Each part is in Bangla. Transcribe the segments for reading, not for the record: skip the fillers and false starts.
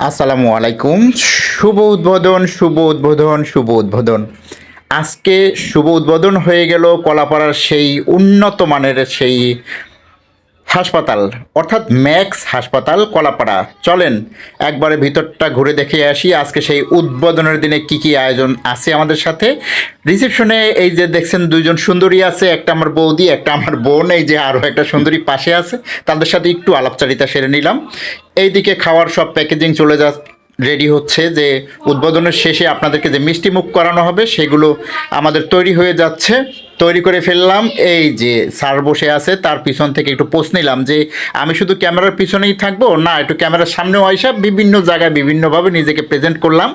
আসসালামু আলাইকুম। শুভ উদ্বোধন, শুভ উদ্বোধন, শুভ উদ্বোধন। আজকে শুভ উদ্বোধন হয়ে গেল কলাপাড়ার সেই উন্নত মানের সেই হাসপাতাল, অর্থাৎ ম্যাক্স হাসপাতাল কলাপাড়া। চলেন একবারে ভিতরটা ঘুরে দেখে আসি। আজকে সেই উদ্বোধনের দিনে কি কি আয়োজন আছে আমাদের সাথে। রিসেপশনে এই যে দেখছেন দুইজন সুন্দরী আছে, একটা আমার বৌদি, একটা আমার বোন, এই যে আরও একটা সুন্দরী পাশে আছে। তাদের সাথে একটু আলাপচারিতা সেরে নিলাম। এইদিকে খাওয়ার সব প্যাকেজিং চলে রেডি হচ্ছে, যে উদ্বোধনের শেষে আপনাদেরকে যে মিষ্টি মুখ করানো হবে সেগুলো আমাদের তৈরি হয়ে যাচ্ছে। তৈরি করে ফেললাম। এই যে স্যার বসে আছে, তার পিছন থেকে একটু পোস্ট নিলাম যে আমি শুধু ক্যামেরার পিছনেই থাকবো না, একটু ক্যামেরার সামনেও আইসা বিভিন্ন জায়গায় বিভিন্নভাবে নিজেকে প্রেজেন্ট করলাম।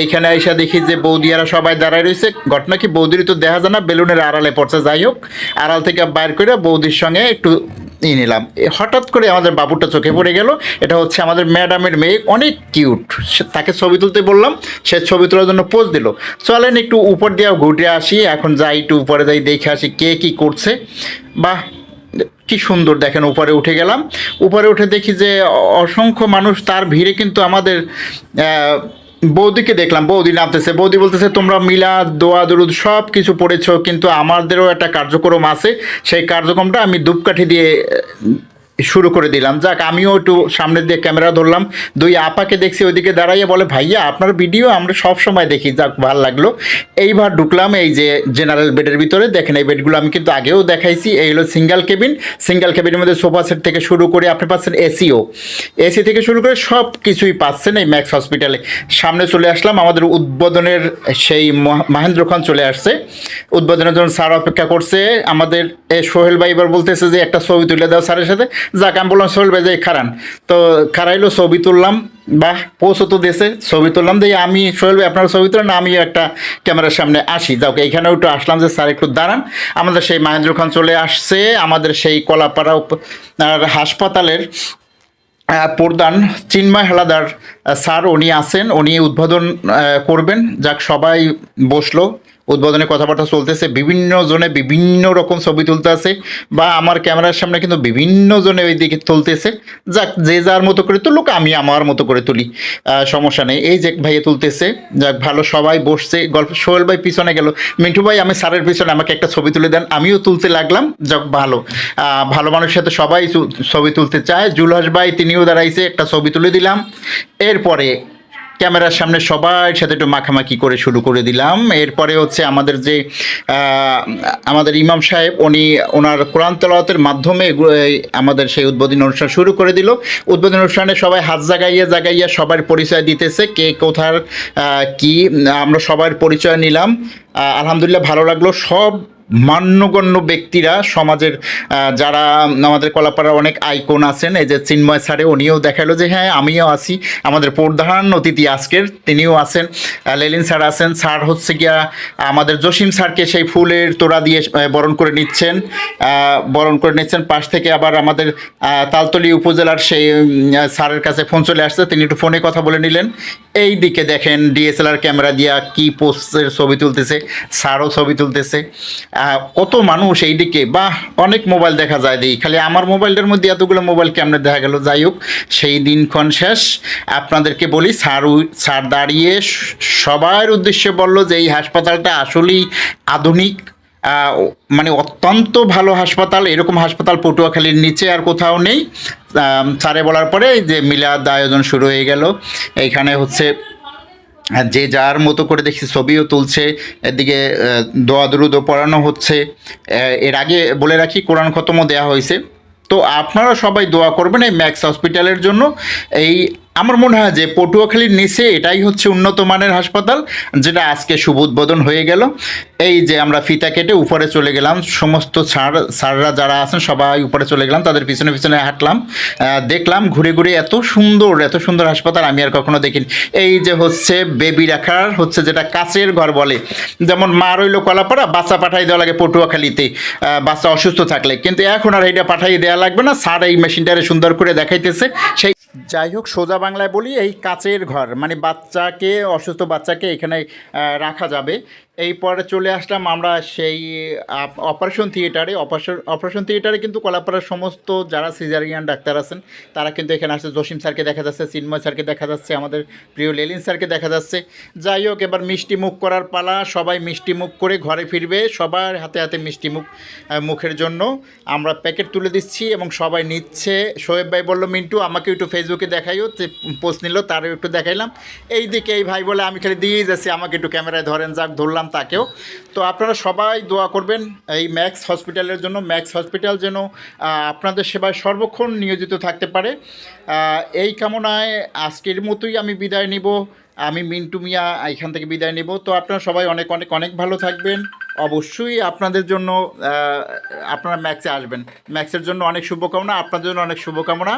এইখানে আইসা দেখি যে বৌদিয়ারা সবাই দাঁড়ায় রয়েছে। ঘটনা কি, বৌদিরই তো দেখা যায় না, বেলুনের আড়ালে পড়ছে। যাই হোক, আড়াল থেকে বাইর করে বৌদির সঙ্গে একটু নিলাম। হঠাৎ করে আমাদের বাবুটা চোখে পড়ে গেল। এটা হচ্ছে আমাদের ম্যাডামের মেয়ে, অনেক কিউট। তাকে ছবি তুলতে বললাম, সে ছবি তোলার জন্য পোজ দিল। চলেন একটু উপর দিয়েও ঘুরে আসি। এখন যাই, একটু উপরে যাই, দেখে আসি কে কী করছে। বাহ, কি সুন্দর! দেখেন, উপরে উঠে গেলাম। উপরে উঠে দেখি যে অসংখ্য মানুষ, তার ভিড়ে কিন্তু আমাদের বৌদিকে দেখলাম। বৌদি নামতেছে, বৌদি বলতেছে তোমরা মিলাদ দোয়া দরুদ সব কিছু পড়েছো, কিন্তু আমাদেরও একটা কার্যক্রম আছে। সেই কার্যক্রমটা আমি ধূপকাঠি দিয়ে শুরু করে দিলাম। যাক, আমিও একটু সামনের দিয়ে ক্যামেরা ধরলাম। দুই আপাকে দেখছি ওইদিকে দাঁড়াইয়ে, বলে ভাইয়া আপনার ভিডিও আমরা সব সময় দেখি। যাক, ভালো লাগলো। এইবার ঢুকলাম এই যে জেনারেল বেডের ভিতরে। দেখেন, এই বেডগুলো আমি কিন্তু আগেও দেখাইছি। এই হলো সিঙ্গেল কেবিন। সিঙ্গেল কেবিনের মধ্যে সোফা সেট থেকে শুরু করে আপনি পাচ্ছেন এসিও, এসি থেকে শুরু করে সব কিছুই পাচ্ছেন এই ম্যাক্স হসপিটালে। সামনে চলে আসলাম। আমাদের উদ্বোধনের সেই মহেন্দ্র খান চলে আসছে। উদ্বোধনের জন্য স্যার অপেক্ষা করছে। আমাদের সোহেল ভাই এবার বলতেছে যে একটা ছবি তুলে দাও স্যারের সাথে। যাক, আমি বললাম সোহেল ভাই যে খারান। তো খারাইলো, ছবি তুললাম। বাহ, পোস্টও তো দেশে ছবি তুললাম। দিয়ে আমি, সোহেল ভাই আপনার ছবি তুলেন, আমি একটা ক্যামেরার সামনে আসি। যাক, এইখানেও একটু আসলাম যে স্যার একটু দাঁড়ান। আমাদের সেই মহেন্দ্র খান চলে আসছে। আমাদের সেই কলাপাড়া হাসপাতালের প্রধান চিন্ময় হালাদার স্যার উনি আছেন, উনি উদ্বোধন করবেন। যাক, সবাই বসলো। উদ্বোধনের কথাবার্তা চলতেছে। বিভিন্ন জনে বিভিন্ন রকম ছবি তুলতে আছে, বা আমার ক্যামেরার সামনে কিন্তু বিভিন্ন জনে ওই দিকে তুলতেছে। যাক, যে যার মতো করে তুলুক, আমি আমার মতো করে তুলি, সমস্যা নেই। এই যে ভাইয়ে তুলতেছে। যাক, ভালো, সবাই বসছে। গল্প সোহেল ভাই পিছনে গেল, মিন্টু ভাই আমি স্যারের পিছনে, আমাকে একটা ছবি তুলে দেন। আমিও তুলতে লাগলাম। যাক, ভালো, ভালো মানুষের সাথে সবাই ছবি তুলতে চায়। জুলহাস ভাই তিনিও দাঁড়াইছে, একটা ছবি তুলে দিলাম। এরপরে ক্যামেরার সামনে সবার সাথে একটু মাখামাখি করে শুরু করে দিলাম। এরপরে হচ্ছে আমাদের যে আমাদের ইমাম সাহেব, উনি ওনার কোরআন তেলাওয়াতের মাধ্যমে আমাদের সেই উদ্বোধনী অনুষ্ঠান শুরু করে দিল। উদ্বোধনী অনুষ্ঠানে সবাই হাত জাগাইয়া জাগাইয়া সবার পরিচয় দিতেছে, কে কোথার কি। আমরা সবার পরিচয় নিলাম। আলহামদুলিল্লাহ, ভালো লাগলো। সব মান্যগণ্য ব্যক্তিরা, সমাজের যারা আমাদের কলাপাড়ার অনেক আইকন আছেন, এই যে চিন্ময় স্যারে, উনিও দেখালো যে হ্যাঁ আমিও আছি। আমাদের প্রধান অতিথি আজকের তিনিও আছেন। লেলিন স্যার আছেন। স্যার হচ্ছে গিয়া আমাদের জসিম স্যারকে সেই ফুলের তোড়া দিয়ে বরণ করে নিচ্ছেন, পাশ থেকে। আবার আমাদের তালতলী উপজেলার সেই স্যারের কাছে ফোন চলে আসছে, তিনি একটু ফোনে কথা বলে নিলেন। এই দিকে দেখেন ডিএসএলআর ক্যামেরা দিয়া কি পোস্টের ছবি তুলতেছে, স্যারও ছবি তুলতেছে। কত মানুষ এইদিকে! বাহ, অনেক মোবাইল দেখা যায়। দিই খালি আমার মোবাইলের মধ্যে এতগুলো মোবাইল কেমনে দেখা গেল। যাই হোক, সেই দিনক্ষণ শেষ। আপনাদেরকে বলি, স্যার দাঁড়িয়ে সবার উদ্দেশ্যে বলল যে এই হাসপাতালটা আসলেই আধুনিক, মানে অত্যন্ত ভালো হাসপাতাল। এরকম হাসপাতাল পটুয়াখালীর নিচে আর কোথাও নেই। স্যারে বলার পরে যে মিলাদ আয়োজন শুরু হয়ে গেল। এইখানে হচ্ছে যে যার মতো করে দেখছি ছবিও তুলছে। এদিকে দোয়া দরুদও পড়ানো হচ্ছে। এর আগে বলে রাখি, কোরআন খতমও দেওয়া হয়েছে। তো আপনারা সবাই দোয়া করবেন এই ম্যাক্স হসপিটালের জন্য। এই আমার মনে হয় যে পটুয়াখালীর নিচে এটাই হচ্ছে উন্নত মানের হাসপাতাল, যেটা আজকে শুভ উদ্বোধন হয়ে গেল। এই যে আমরা ফিতা কেটে উপরে চলে গেলাম, সমস্ত স্যাররা যারা আছেন সবাই উপরে চলে গেলাম, তাদের পিছনে পিছনে হাঁটলাম। দেখলাম ঘুরে ঘুরে, এত সুন্দর হাসপাতাল আমি আর কখনো দেখিনি। এই যে হচ্ছে বেবি রাখার হচ্ছে, যেটা কাচের ঘর বলে। যেমন মা রইল কলাপাড়া, বাচ্চা পাঠাই দেওয়া লাগে পটুয়াখালীতে বাচ্চা অসুস্থ থাকলে, কিন্তু এখন আর এইটা পাঠাই দেওয়া লাগবে না। স্যার এই মেশিনটারে সুন্দর করে দেখাইতেছে। সেই যাই হোক, সোজা বাংলায় বলি, এই কাচের ঘর মানে বাচ্চাকে, অসুস্থ বাচ্চাকে এখানে রাখা যাবে। এই পরে চলে আসলাম আমরা সেই অপারেশন থিয়েটারে। অপারেশন থিয়েটারে কিন্তু কলাপাড়ার সমস্ত যারা সিজারিয়ান ডাক্তার আছেন তারা কিন্তু এখানে আসছে। জসিম স্যারকে দেখা যাচ্ছে, চিন্ময় স্যারকে দেখা যাচ্ছে, আমাদের প্রিয় লেলিন স্যারকে দেখা যাচ্ছে। যাই হোক, এবার মিষ্টি মুখ করার পালা। সবাই মিষ্টি মুখ করে ঘরে ফিরবে, সবার হাতে হাতে মিষ্টি মুখ মুখের জন্য আমরা প্যাকেট তুলে দিচ্ছি এবং সবাই নিচ্ছে। শোয়েব ভাই বললো, মিন্টু আমাকে একটু ফেসবুকে দেখাইও, পোস্ট নিল, তারও একটু দেখাইলাম। এই দিকে এই ভাই বলে আমি খালি দিয়েই যাচ্ছি, আমাকে একটু ক্যামেরায় ধরেন, যাক ধরলাম তাকেও। তো আপনারা সবাই দোয়া করবেন এই ম্যাক্স হসপিটালের জন্য। ম্যাক্স হসপিটাল যেন আপনাদের সেবায় সর্বক্ষণ নিয়োজিত থাকতে পারে, এই কামনায় আজকের মতোই আমি বিদায় নিব। আমি মিন্টু মিয়া এখান থেকে বিদায় নিব। তো আপনারা সবাই অনেক অনেক অনেক ভালো থাকবেন। অবশ্যই আপনাদের জন্য আপনারা ম্যাক্সে আসবেন। ম্যাক্সের জন্য অনেক শুভকামনা, আপনাদের জন্য অনেক শুভকামনা।